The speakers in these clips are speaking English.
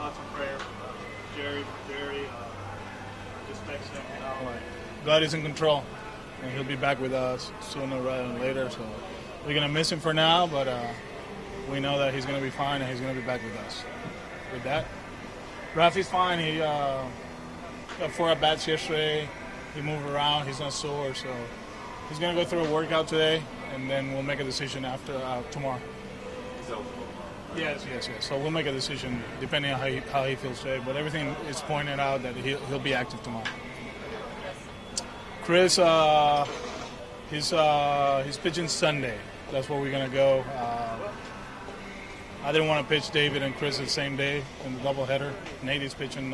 thoughts and prayers. Jerry, just text him, God is in control, and he'll be back with us sooner rather than later. So we're going to miss him for now, but we know that he's going to be fine, and he's going to be back with us. With that, Rafi's fine. He got 4 at-bats yesterday. He moved around. He's not sore, so he's going to go through a workout today, and then we'll make a decision after tomorrow. Yes. So we'll make a decision depending on how he feels today. But everything is pointing out that he'll be active tomorrow. Chris, he's pitching Sunday. That's where we're gonna go. I didn't want to pitch David and Chris the same day in the doubleheader. Nate is pitching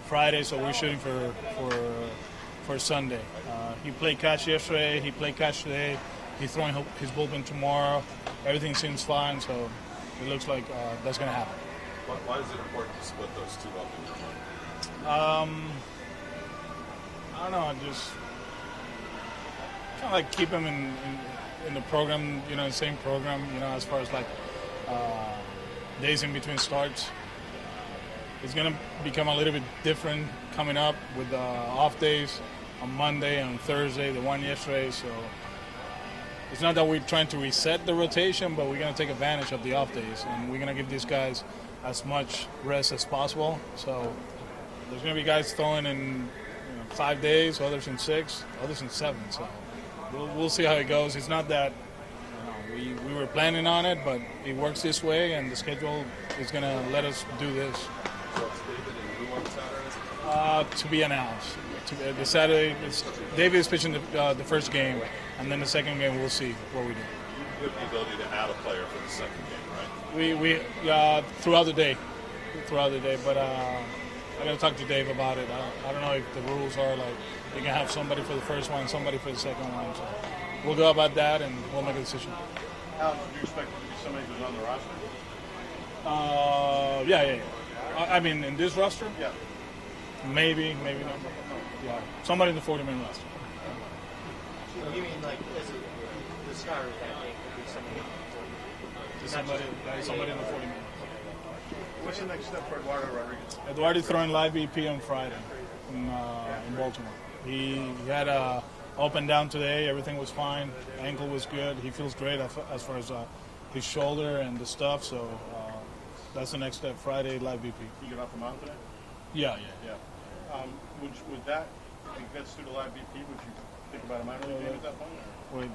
Friday, so we're shooting for Sunday. He played catch yesterday. He played catch today. He's throwing his bullpen tomorrow. Everything seems fine, so it looks like that's going to happen. Why is it important to split those two up in your mind? I don't know. I just kind of like keep them in the program, the same program, as far as like days in between starts. It's going to become a little bit different coming up with off days on Monday and Thursday, the one yesterday, so it's not that we're trying to reset the rotation, but we're going to take advantage of the off days, and we're going to give these guys as much rest as possible. So there's going to be guys throwing in 5 days, others in 6, others in 7. So we'll see how it goes. It's not that we were planning on it, but it works this way, and the schedule is going to let us do this. So it's David and who on Saturday? To be announced. The Saturday, David is pitching the first game, and then the second game we'll see what we do. You have the ability to add a player for the second game, right? We throughout the day, but I got to talk to Dave about it. I don't know if the rules are like you can have somebody for the first one, somebody for the second one. So we'll go about that, and we'll make a decision. How do you expect it to be somebody who's on the roster? Yeah. I mean, in this roster? Yeah. Maybe not. Yeah, somebody in the 40-man roster. You mean like the starter that day could be somebody Somebody in the 40-man. What's the next step for Eduardo Rodriguez? Eduardo's throwing live BP on Friday in Baltimore. He had a up and down today. Everything was fine. Ankle was good. He feels great as far as his shoulder and the stuff. So that's the next step. Friday live BP. You get off the mound today? Yeah. Would that, if he gets through the live BP, would you think about a minor league game at that point?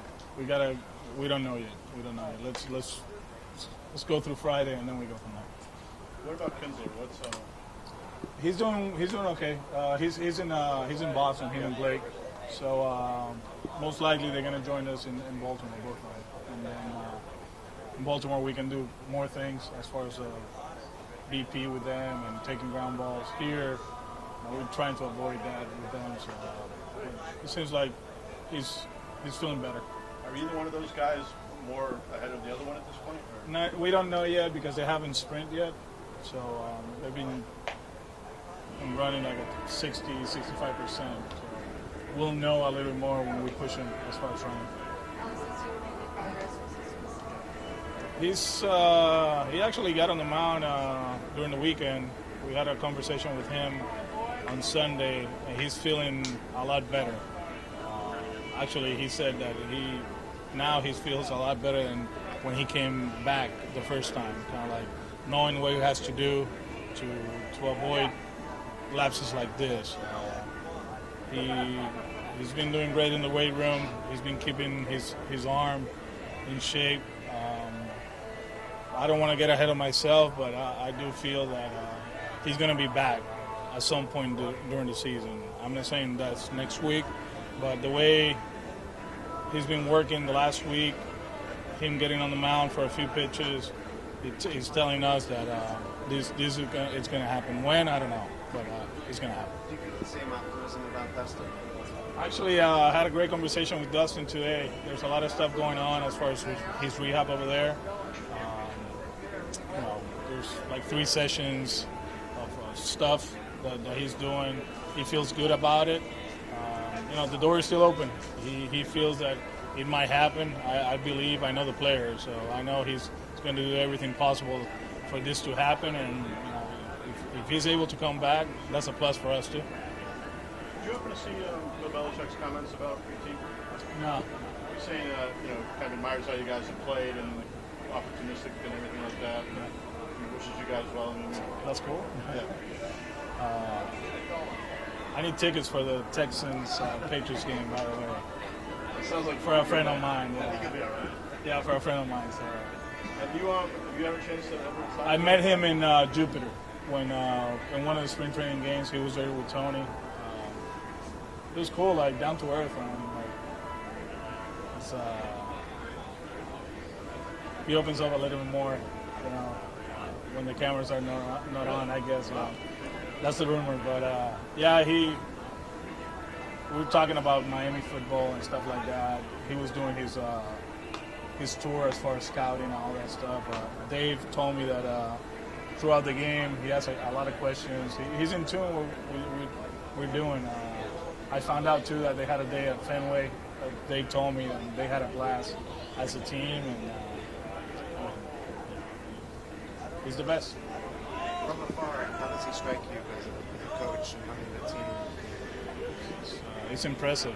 We don't know yet. Let's go through Friday and then we go from there. What about Kinsler? He's doing okay. He's in Boston. He and Blake. So most likely they're going to join us in Baltimore both ways. And then in Baltimore we can do more things as far as BP with them and taking ground balls. Here we're trying to avoid that with them. So it seems like he's feeling better. Are either one of those guys more ahead of the other one at this point? No, we don't know yet because they haven't sprint yet. So they've been running like at 60, 65%. So we'll know a little more when we push him as far as running. He actually got on the mound during the weekend. We had a conversation with him on Sunday, and he's feeling a lot better. Actually, he said that he feels a lot better than when he came back the first time. Kind of like knowing what he has to do to avoid lapses like this. He's been doing great in the weight room. He's been keeping his arm in shape. I don't want to get ahead of myself, but I do feel that he's going to be back at some point during the season. I'm not saying that's next week, but the way he's been working the last week, him getting on the mound for a few pitches, he's telling us that it's going to happen. When, I don't know, but it's going to happen. Do you get the same optimism about Dustin? Actually, I had a great conversation with Dustin today. There's a lot of stuff going on as far as his rehab over there. There's like 3 sessions of stuff that he's doing. He feels good about it. The door is still open. He feels that it might happen. I believe. I know the player, so I know he's going to do everything possible for this to happen. And if he's able to come back, that's a plus for us too. Did you happen to see Bill Belichick's comments about your team? No. He's saying kind of admires how you guys have played and opportunistic and everything like that. And he wishes you guys well. That's cool. Yeah. I need tickets for the Texans Patriots game, by the way. Sounds like for a friend of mine. I think he'll be all right. Yeah, for a friend of mine. So. Have you ever changed to ever talk? I met him in Jupiter when in one of the spring training games. He was there with Tony. It was cool, like down to earth. It's, he opens up a little bit more, when the cameras are not on. I guess that's the rumor. But yeah, we were talking about Miami football and stuff like that. He was doing his tour as far as scouting and all that stuff. Dave told me that throughout the game he has a lot of questions. He's in tune with what we're doing. I found out too that they had a day at Fenway. Dave told me that they had a blast as a team, and he's the best. From afar, how does he strike you as a coach and running the team? It's impressive.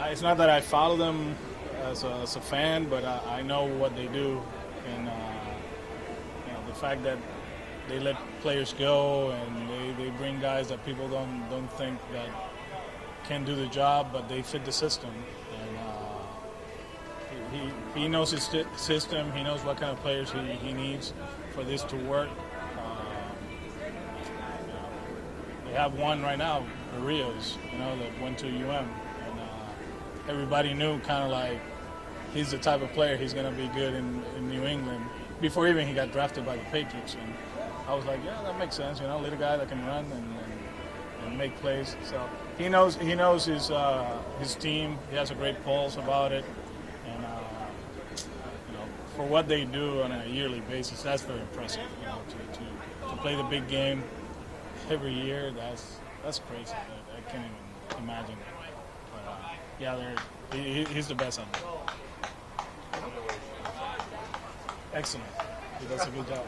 It's not that I follow them as a fan, but I know what they do, and the fact that they let players go and they bring guys that people don't think that can do the job, but they fit the system. And he knows his system. He knows what kind of players he needs for this to work. They have one right now, Rios, that went to UM. Everybody knew kind of like he's the type of player he's going to be good in New England before even he got drafted by the Patriots. And I was like, yeah, that makes sense. Little guy that can run and make plays. So he knows his team. He has a great pulse about it. And for what they do on a yearly basis, that's very impressive. To play the big game every year, that's crazy. I can't even imagine. Yeah, he's the best on it. Excellent. He does a good job.